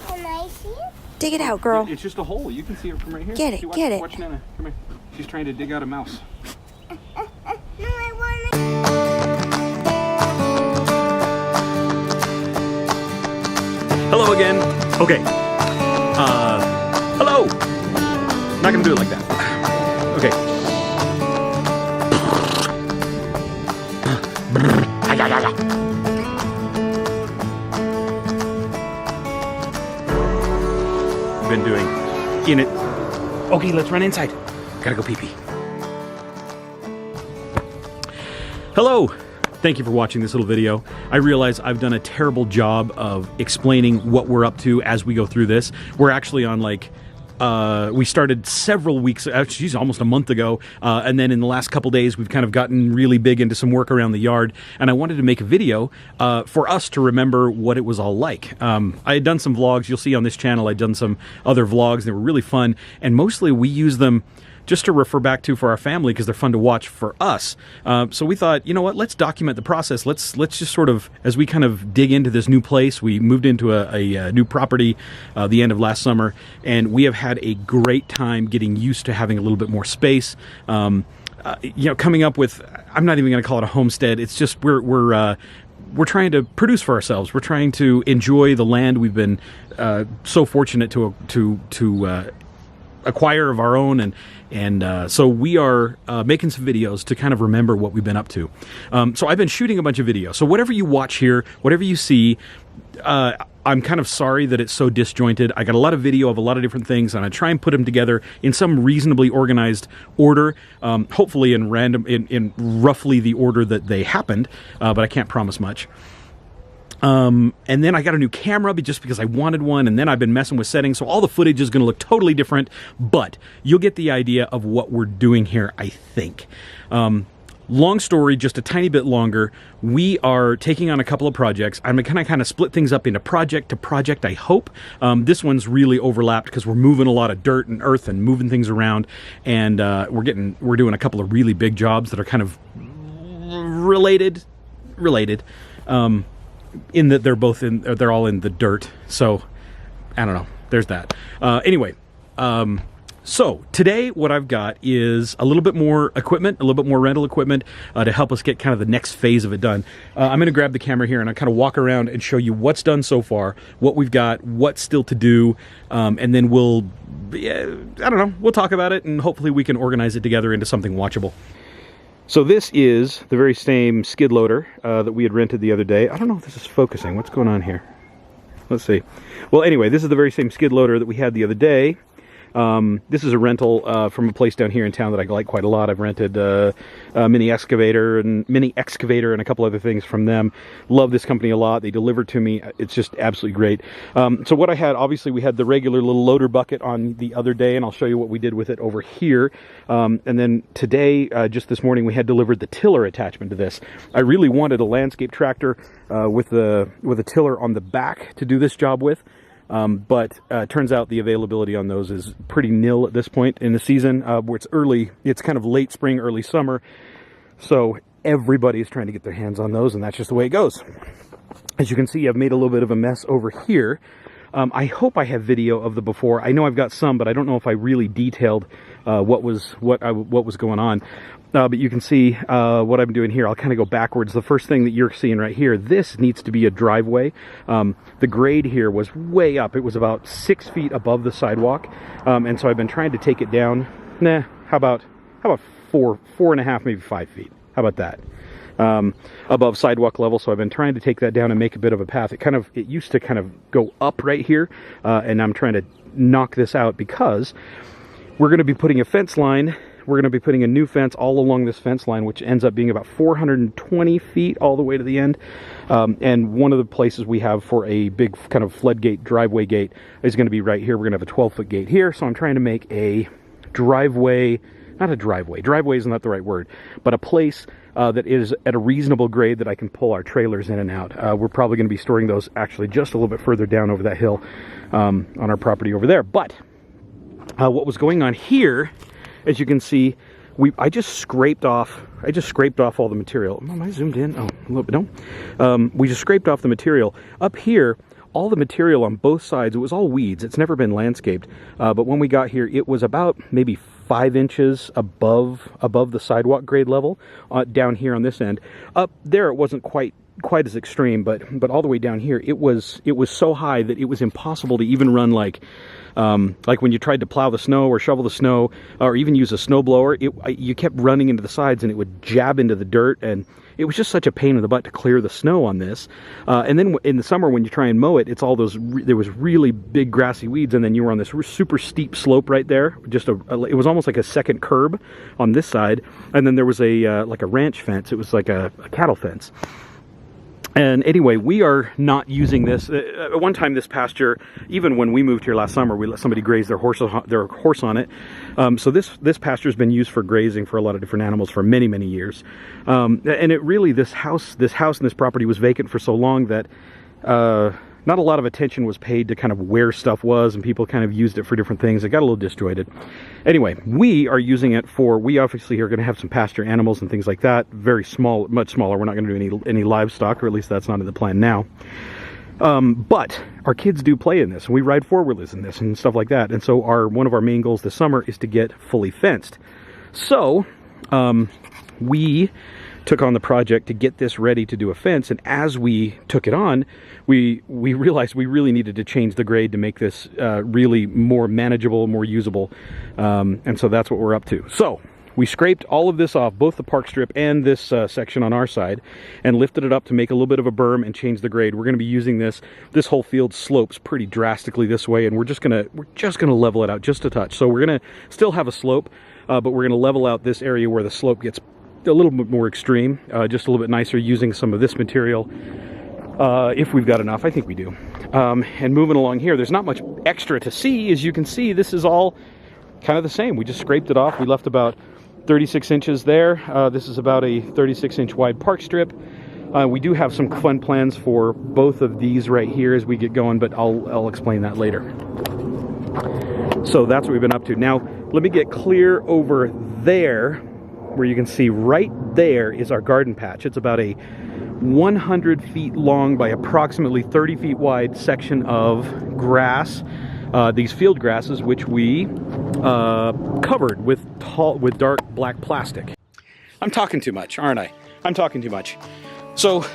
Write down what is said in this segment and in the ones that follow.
Can I see it? Dig it out, girl. It's just a hole. You can see it from right here. Get it, See, get it. Watch Nana. Come here. She's trying to dig out a mouse. No, I want it. Hello again. Okay. Hello. Not gonna do it like that. Okay. Been doing in it. Okay, let's run inside. Gotta go pee-pee. Hello. Thank you for watching this little video. I realize I've done a terrible job of explaining what we're up to as we go through this. We're actually on like we started several weeks, actually almost a month ago, and then in the last couple days we've kind of gotten really big into some work around the yard, and I wanted to make a video for us to remember what it was all like. I had done some vlogs, you'll see on this channel I'd done some other vlogs, they were really fun, and mostly we use them just to refer back to for our family because they're fun to watch for us. So we thought, you know what, let's document the process. Let's just sort of, as we kind of dig into this new place, we moved into a new property the end of last summer, and we have had a great time getting used to having a little bit more space. You know, coming up with, I'm not even going to call it a homestead. It's just we're trying to produce for ourselves. We're trying to enjoy the land we've been so fortunate to acquire of our own, and so we are making some videos to kind of remember what we've been up to. So I've been shooting a bunch of videos. So whatever you watch here, whatever you see, I'm kind of sorry that it's so disjointed. I got a lot of video of a lot of different things, and I try and put them together in some reasonably organized order, hopefully in roughly the order that they happened, but I can't promise much. And then I got a new camera just because I wanted one, and then I've been messing with settings, so all the footage is going to look totally different, but you'll get the idea of what we're doing here, I think. Long story, just a tiny bit longer, we are taking on a couple of projects. I'm going to kind of split things up into project to project, I hope. This one's really overlapped because we're moving a lot of dirt and earth and moving things around, and we're doing a couple of really big jobs that are kind of related. In that they're all in the dirt, so I don't know, there's that. Anyway, so today what I've got is a little bit more equipment, a little bit more rental equipment to help us get kind of the next phase of it done. I'm going to grab the camera here and I'll kind of walk around and show you what's done so far, what we've got, what's still to do, and then we'll talk about it, and hopefully we can organize it together into something watchable. So this is the very same skid loader that we had rented the other day. I don't know if this is focusing. What's going on here? Let's see. Well, anyway, this is the very same skid loader that we had the other day. This is a rental from a place down here in town that I like quite a lot. I've rented a mini excavator and a couple other things from them. Love this company a lot. They delivered to me. It's just absolutely great. So what I had, obviously we had the regular little loader bucket on the other day, and I'll show you what we did with it over here. And then today, just this morning, we had delivered the tiller attachment to this. I really wanted a landscape tractor with a tiller on the back to do this job with. But turns out the availability on those is pretty nil at this point in the season, where it's kind of late spring, early summer, so everybody's trying to get their hands on those, and that's just the way it goes. As you can see, I've made a little bit of a mess over here. I hope I have video of the before. I know I've got some, but I don't know if I really detailed what was going on. But you can see what I'm doing here. I'll kind of go backwards. The first thing that you're seeing right here, this needs to be a driveway. The grade here was way up. It was about 6 feet above the sidewalk, and so I've been trying to take it down. How about 4.5, maybe 5 feet? How about that? Above sidewalk level, so I've been trying to take that down and make a bit of a path. It used to kind of go up right here, and I'm trying to knock this out because we're going to be putting a fence line. We're going to be putting a new fence all along this fence line, which ends up being about 420 feet all the way to the end. And one of the places we have for a big kind of floodgate driveway gate is going to be right here. We're going to have a 12-foot gate here, so I'm trying to make a driveway, not a driveway. Driveway is not the right word, but a place that is at a reasonable grade that I can pull our trailers in and out. We're probably going to be storing those actually just a little bit further down over that hill on our property over there. But what was going on here, as you can see, I just scraped off all the material. Am I zoomed in? Oh, a little bit, no. We just scraped off the material. Up here, all the material on both sides, it was all weeds. It's never been landscaped. But when we got here, it was about maybe 5 inches above the sidewalk grade level down here on this end. Up there, it wasn't quite as extreme, but all the way down here, it was so high that it was impossible to even run like when you tried to plow the snow or shovel the snow or even use a snowblower. You kept running into the sides and it would jab into the dirt, and it was just such a pain in the butt to clear the snow on this. And then in the summer when you try and mow it, it's all those there was really big grassy weeds, and then you were on this super steep slope right there. It was almost like a second curb on this side, and then there was like a ranch fence. It was like a cattle fence. And anyway, we are not using this. At one time, this pasture, even when we moved here last summer, we let somebody graze their horse on it. So this pasture has been used for grazing for a lot of different animals for many, many years. And it really, this house and this property was vacant for so long that not a lot of attention was paid to kind of where stuff was, and people kind of used it for different things. It got a little disjointed. Anyway, we are using it we obviously are going to have some pasture animals and things like that. Very small, much smaller. We're not going to do any livestock, or at least that's not in the plan now. But our kids do play in this, and we ride four-wheelers in this and stuff like that. And so one of our main goals this summer is to get fully fenced. So we took on the project to get this ready to do a fence, and as we took it on, we realized we really needed to change the grade to make this really more manageable, more usable, and so that's what we're up to. So we scraped all of this off, both the park strip and this section on our side, and lifted it up to make a little bit of a berm and change the grade. We're going to be using this whole field slopes pretty drastically this way, and we're just gonna level it out just a touch. So we're gonna still have a slope, but we're gonna level out this area where the slope gets a little bit more extreme, just a little bit nicer, using some of this material if we've got enough. I think we do. And moving along here, there's not much extra to see. As you can see, this is all kind of the same. We just scraped it off. We left about 36 inches there. This is about a 36-inch wide park strip. We do have some fun plans for both of these right here as we get going, but I'll explain that later. So that's what we've been up to. Now, let me get clear over there, where you can see right there is our garden patch. It's about a 100 feet long by approximately 30 feet wide section of grass. These field grasses, which we covered with dark black plastic. I'm talking too much, aren't I? I'm talking too much. So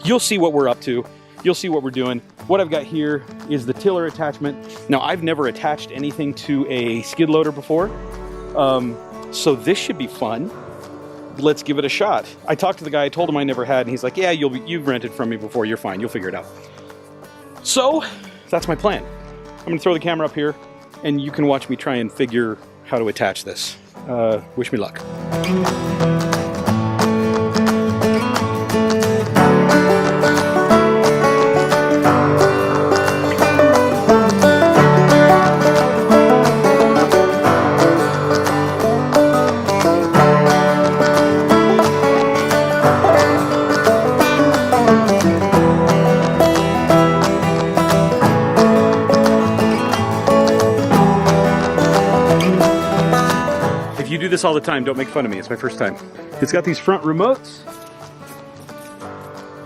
you'll see what we're up to. You'll see what we're doing. What I've got here is the tiller attachment. Now, I've never attached anything to a skid loader before, so this should be fun. Let's give it a shot. I talked to the guy, I told him I never had, and he's like, yeah, you've rented from me before, you're fine, you'll figure it out. So that's my plan. I'm gonna throw the camera up here, and you can watch me try and figure how to attach this. Wish me luck. This all the time, don't make fun of me, it's my first time. It's got these front remotes,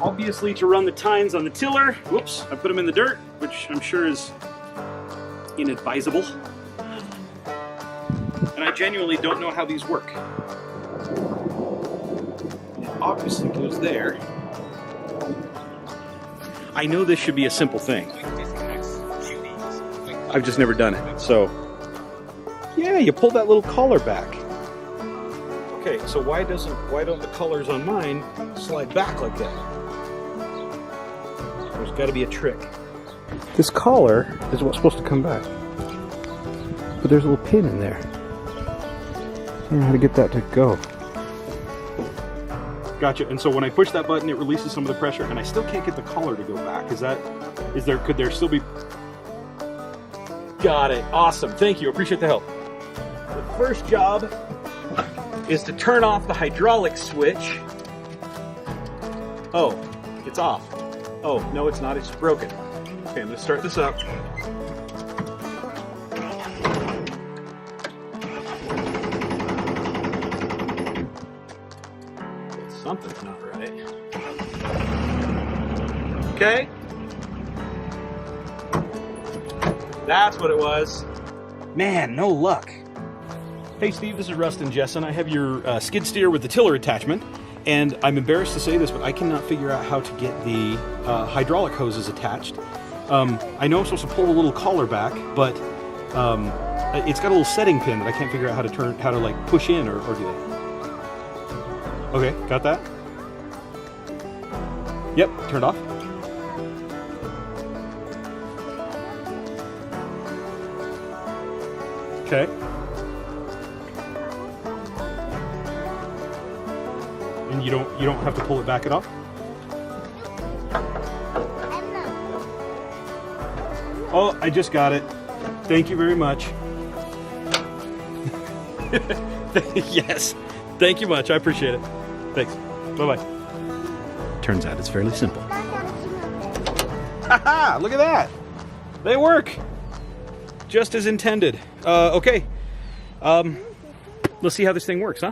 obviously to run the tines on the tiller. Whoops, I put them in the dirt, which I'm sure is inadvisable. And I genuinely don't know how these work. It obviously goes there. I know this should be a simple thing. I've just never done it, so yeah, you pull that little collar back. Okay, so why don't the collars on mine slide back like that? There's got to be a trick. This collar is what's supposed to come back, but there's a little pin in there. I don't know how to get that to go. Gotcha. And so when I push that button, it releases some of the pressure, and I still can't get the collar to go back. Could there still be? Got it. Awesome. Thank you. Appreciate the help. The first job is to turn off the hydraulic switch. Oh, it's off. Oh, no, it's not. It's broken. Okay, I'm going to start this up. Something's not right. Okay. That's what it was. Man, no luck. Hey Steve, this is Rustin Jessen. I have your skid steer with the tiller attachment, and I'm embarrassed to say this, but I cannot figure out how to get the hydraulic hoses attached. I know I'm supposed to pull the little collar back, but it's got a little setting pin that I can't figure out how to like push in or do that. Okay, got that? Yep, turned off. Okay. And you don't have to pull it back at all? Oh, I just got it. Thank you very much. Yes. Thank you much. I appreciate it. Thanks. Bye-bye. Turns out it's fairly simple. Haha! Look at that! They work! Just as intended. Okay. Let's see how this thing works, huh?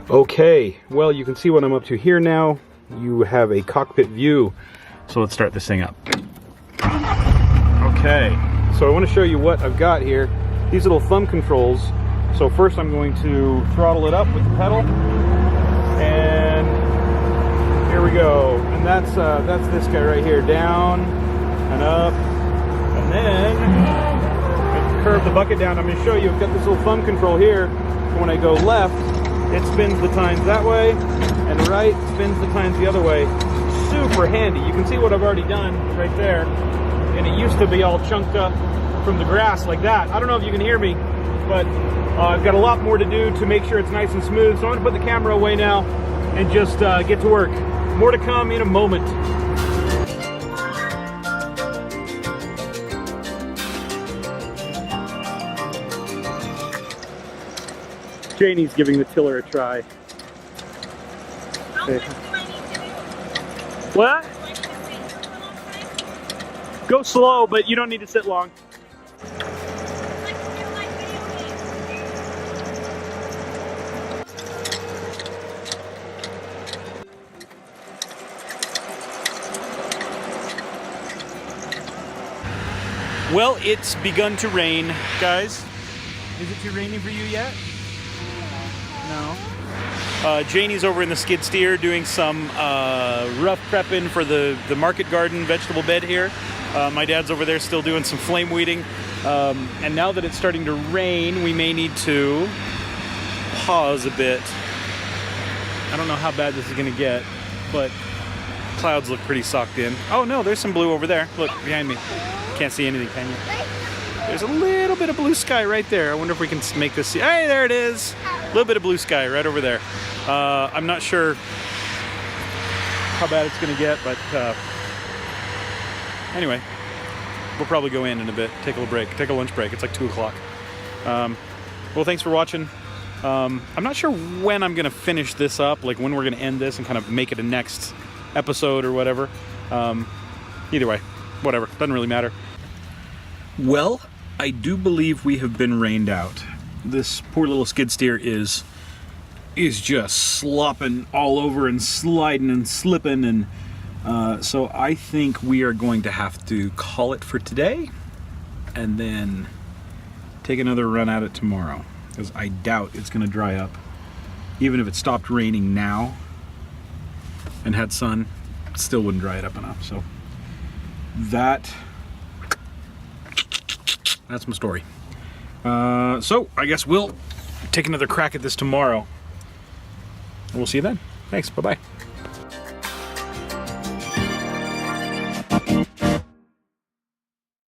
Okay, well, you can see what I'm up to here now. You have a cockpit view. So let's start this thing up. Okay, so I want to show you what I've got here. These little thumb controls. So first I'm going to throttle it up with the pedal. And here we go. And that's this guy right here. Down and up. And then I curve the bucket down. I'm going to show you, I've got this little thumb control here. So when I go left, it spins the tines that way, and right spins the tines the other way. Super handy. You can see what I've already done right there. And it used to be all chunked up from the grass like that. I don't know if you can hear me, but I've got a lot more to do to make sure it's nice and smooth. So I'm going to put the camera away now and just get to work. More to come in a moment. Janie's giving the tiller a try. Okay. What? Go slow, but you don't need to sit long. Well, it's begun to rain, guys. Is it too rainy for you yet? No. Janie's over in the skid steer doing some rough prepping for the market garden vegetable bed here. My dad's over there still doing some flame weeding. And now that it's starting to rain, we may need to pause a bit. I don't know how bad this is going to get, but clouds look pretty socked in. Oh no, there's some blue over there. Look, behind me. Can't see anything, can you? There's a little bit of blue sky right there. I wonder if we can make this see. Hey, there it is. A little bit of blue sky right over there. I'm not sure how bad it's going to get, but anyway, we'll probably go in a bit, take a little break, take a lunch break. It's like 2 o'clock. Well, thanks for watching. I'm not sure when I'm going to finish this up, like when we're going to end this and kind of make it a next episode or whatever. Either way, whatever. Doesn't really matter. Well, I do believe we have been rained out. This poor little skid steer is just slopping all over and sliding and slipping, and so I think we are going to have to call it for today and then take another run at it tomorrow, because I doubt it's going to dry up. Even if it stopped raining now and had sun, it still wouldn't dry it up enough. So that's my story. So I guess we'll take another crack at this tomorrow. And we'll see you then. Thanks. Bye-bye.